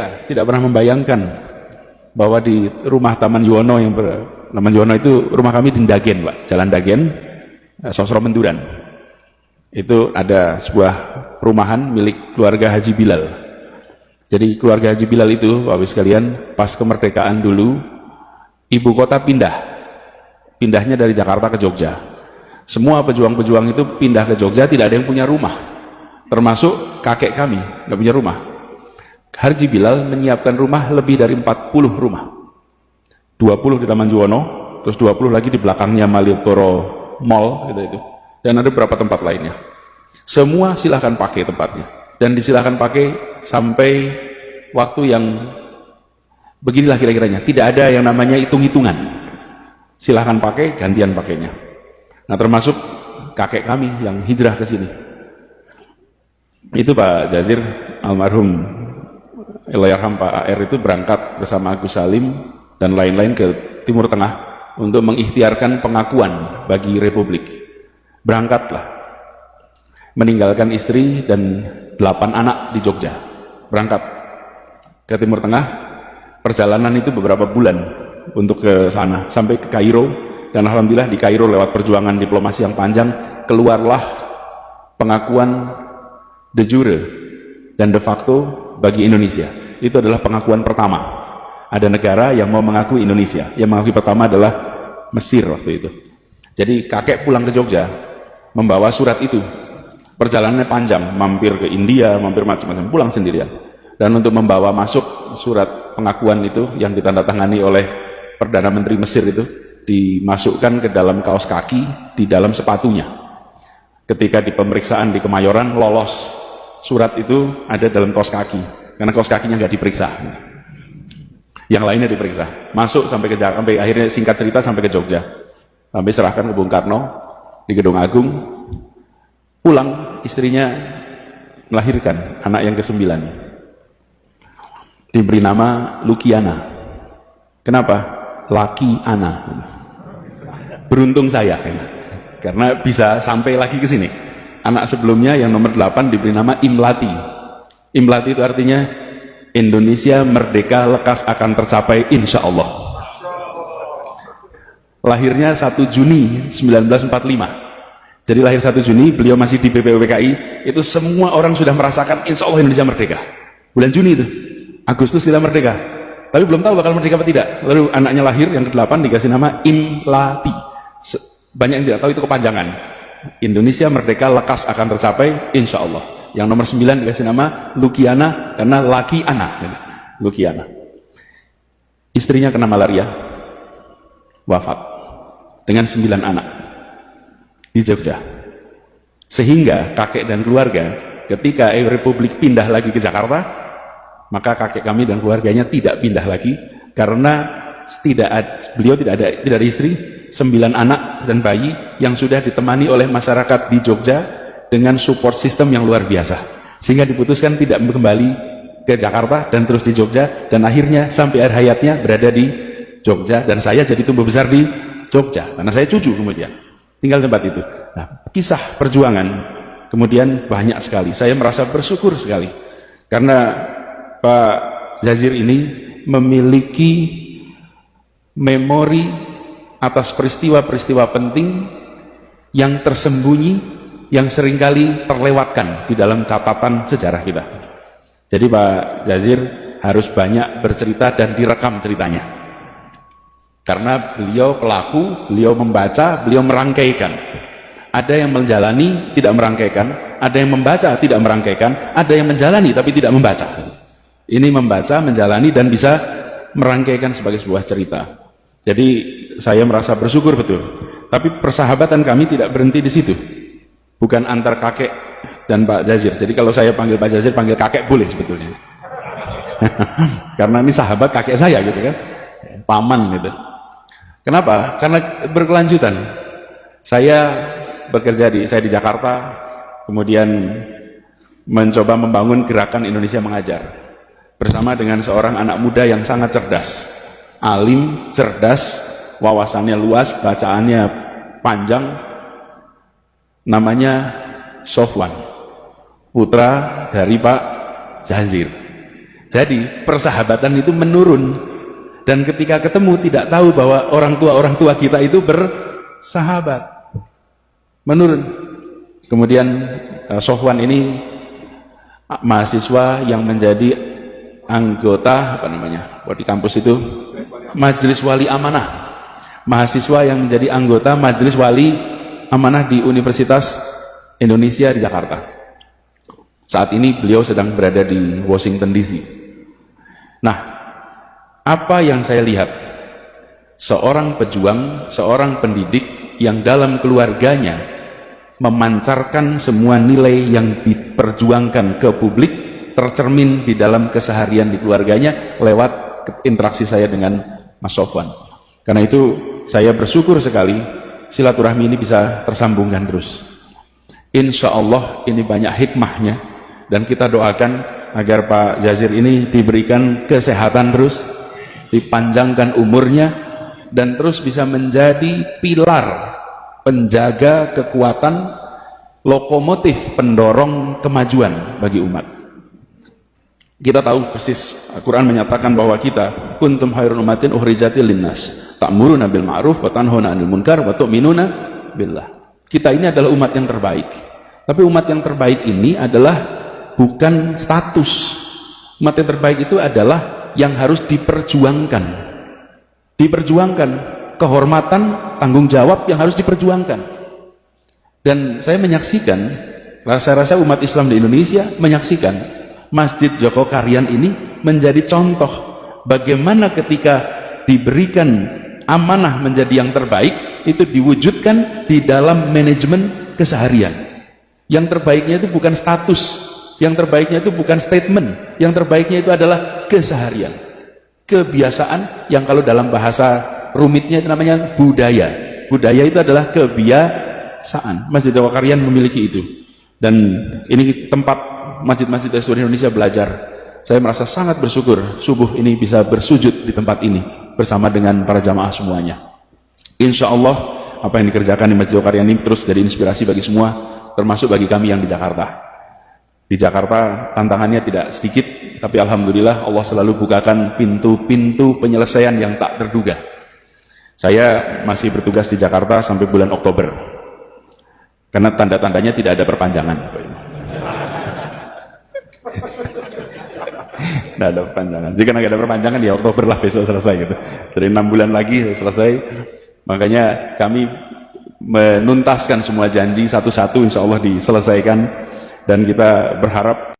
tidak pernah membayangkan bahwa di rumah Taman Yuwono Taman Yuwono itu rumah kami di Ndagen, Pak, Jalan Ndagen, Sosro Menduran. Itu ada sebuah perumahan milik keluarga Haji Bilal. Jadi keluarga Haji Bilal itu, Bapak Ibu sekalian, pas kemerdekaan dulu, ibu kota pindahnya dari Jakarta ke Jogja. Semua pejuang-pejuang itu pindah ke Jogja, tidak ada yang punya rumah, termasuk kakek kami, nggak punya rumah. Haji Bilal menyiapkan rumah lebih dari 40 rumah, 20 di Taman Yuwono, terus 20 lagi di belakangnya Malioboro Mall gitu, dan ada beberapa tempat lainnya. Semua silahkan pakai tempatnya, dan disilahkan pakai sampai waktu yang beginilah kira-kiranya. Tidak ada yang namanya hitung-hitungan, silahkan pakai, gantian pakainya. Nah, termasuk kakek kami yang hijrah ke sini, itu Pak Jazir almarhum Allahyarham Pak AR itu berangkat bersama Agus Salim dan lain-lain ke Timur Tengah untuk mengikhtiarkan pengakuan bagi Republik. Berangkatlah, meninggalkan istri dan 8 anak di Jogja, berangkat ke Timur Tengah. Perjalanan itu beberapa bulan untuk ke sana, sampai ke Kairo, dan alhamdulillah di Kairo lewat perjuangan diplomasi yang panjang keluarlah pengakuan de jure dan de facto bagi Indonesia. Itu adalah pengakuan pertama. Ada negara yang mau mengakui Indonesia. Yang mengakui pertama adalah Mesir waktu itu. Jadi kakek pulang ke Jogja membawa surat itu. Perjalanannya panjang, mampir ke India, mampir macam-macam, pulang sendirian. Dan untuk membawa masuk surat pengakuan itu yang ditandatangani oleh Perdana Menteri Mesir itu, dimasukkan ke dalam kaos kaki di dalam sepatunya. Ketika di pemeriksaan di Kemayoran lolos, surat itu ada dalam kaos kaki. Karena kaos kakinya nggak diperiksa, yang lainnya diperiksa. Masuk sampai ke Jakarta, sampai akhirnya singkat cerita sampai ke Jogja, sampai serahkan ke Bung Karno di Gedung Agung. Pulang, istrinya melahirkan anak yang ke-9, diberi nama Lukiana. Kenapa? Laki Ana. Beruntung saya, karena bisa sampai lagi ke sini. Anak sebelumnya yang nomor 8 diberi nama Imlati. Imlati itu artinya Indonesia merdeka lekas akan tercapai insya Allah. Lahirnya 1 Juni 1945. Jadi lahir 1 Juni, beliau masih di BPUPKI, itu semua orang sudah merasakan insya Allah Indonesia merdeka. Bulan Juni itu, Agustus kita merdeka, tapi belum tahu bakal merdeka apa tidak. Lalu anaknya lahir yang ke-8 dikasih nama Imlati. Banyak yang tidak tahu itu kepanjangan. Indonesia merdeka lekas akan tercapai insya Allah. Yang nomor 9 dikasih nama Lukiana karena laki anak, Lukiana. Istrinya kena malaria, wafat dengan 9 anak di Jogja. Sehingga kakek dan keluarga ketika Republik pindah lagi ke Jakarta, maka kakek kami dan keluarganya tidak pindah lagi karena beliau tidak ada istri, 9 anak dan bayi yang sudah ditemani oleh masyarakat di Jogja dengan support system yang luar biasa, sehingga diputuskan tidak kembali ke Jakarta dan terus di Jogja, dan akhirnya sampai akhir hayatnya berada di Jogja, dan saya jadi tumbuh besar di Jogja karena saya cucu kemudian tinggal di tempat itu. Nah, kisah perjuangan kemudian banyak sekali. Saya merasa bersyukur sekali karena Pak Jazir ini memiliki memori atas peristiwa-peristiwa penting yang tersembunyi, yang seringkali terlewatkan di dalam catatan sejarah kita. Jadi Pak Jazir harus banyak bercerita dan direkam ceritanya, karena beliau pelaku, beliau membaca, beliau merangkaikan. Ada yang menjalani tidak merangkaikan, ada yang membaca tidak merangkaikan, ada yang menjalani tapi tidak membaca. Ini membaca, menjalani, dan bisa merangkaikan sebagai sebuah cerita. Jadi saya merasa bersyukur betul. Tapi persahabatan kami tidak berhenti di situ. Bukan antar kakek dan Pak Jazir. Jadi kalau saya panggil Pak Jazir, panggil kakek boleh sebetulnya. Karena ini sahabat kakek saya gitu kan. Paman gitu. Kenapa? Karena berkelanjutan. Saya bekerja saya di Jakarta, kemudian mencoba membangun gerakan Indonesia Mengajar bersama dengan seorang anak muda yang sangat cerdas, alim, cerdas, wawasannya luas, bacaannya panjang. Namanya Sofwan, putra dari Pak Jazir. Jadi persahabatan itu menurun, dan ketika ketemu tidak tahu bahwa orang tua kita itu bersahabat, menurun. Kemudian Sofwan ini mahasiswa yang menjadi anggota di kampus itu Majelis Wali Amanah, mahasiswa yang menjadi anggota Majelis Wali Amanah di Universitas Indonesia di Jakarta. Saat ini beliau sedang berada di Washington DC. Nah, apa yang saya lihat? Seorang pejuang, seorang pendidik yang dalam keluarganya memancarkan semua nilai yang diperjuangkan ke publik, tercermin di dalam keseharian di keluarganya lewat interaksi saya dengan Mas Sofwan. Karena itu saya bersyukur sekali silaturahmi ini bisa tersambungkan terus. Insya Allah ini banyak hikmahnya, dan kita doakan agar Pak Jazir ini diberikan kesehatan terus, dipanjangkan umurnya, dan terus bisa menjadi pilar penjaga kekuatan, lokomotif pendorong kemajuan bagi umat. Kita tahu persis Al-Quran menyatakan bahwa kita kuntum khairun ummatin ukhrijatil linnas ta'muruna bil ma'ruf wa tanhauna 'anil munkar wa tu'minuna billah. Kita ini adalah umat yang terbaik. Tapi umat yang terbaik ini adalah bukan status. Umat yang terbaik itu adalah yang harus diperjuangkan. Diperjuangkan, kehormatan, tanggung jawab yang harus diperjuangkan. Dan saya menyaksikan, rasa-rasa umat Islam di Indonesia menyaksikan Masjid Joko Karyan ini menjadi contoh bagaimana ketika diberikan amanah menjadi yang terbaik, itu diwujudkan di dalam manajemen keseharian. Yang terbaiknya itu bukan status, yang terbaiknya itu bukan statement, yang terbaiknya itu adalah keseharian, kebiasaan yang kalau dalam bahasa rumitnya itu namanya budaya. Budaya itu adalah kebiasaan. Masjid Joko Karyan memiliki itu, dan ini tempat masjid-masjid dari seluruh Indonesia belajar. Saya merasa sangat bersyukur subuh ini bisa bersujud di tempat ini bersama dengan para jamaah semuanya. Insya Allah apa yang dikerjakan di Masjid Joko Karyan ini terus jadi inspirasi bagi semua, termasuk bagi kami yang di Jakarta. Di Jakarta tantangannya tidak sedikit, tapi alhamdulillah Allah selalu bukakan pintu-pintu penyelesaian yang tak terduga. Saya masih bertugas di Jakarta sampai bulan Oktober, karena tanda-tandanya tidak ada perpanjangan. Tidak ada perpanjangan. Jika nggak ada perpanjangan ya Oktober lah besok selesai gitu. Jadi 6 bulan lagi selesai. Makanya kami menuntaskan semua janji satu-satu, insya Allah diselesaikan, dan kita berharap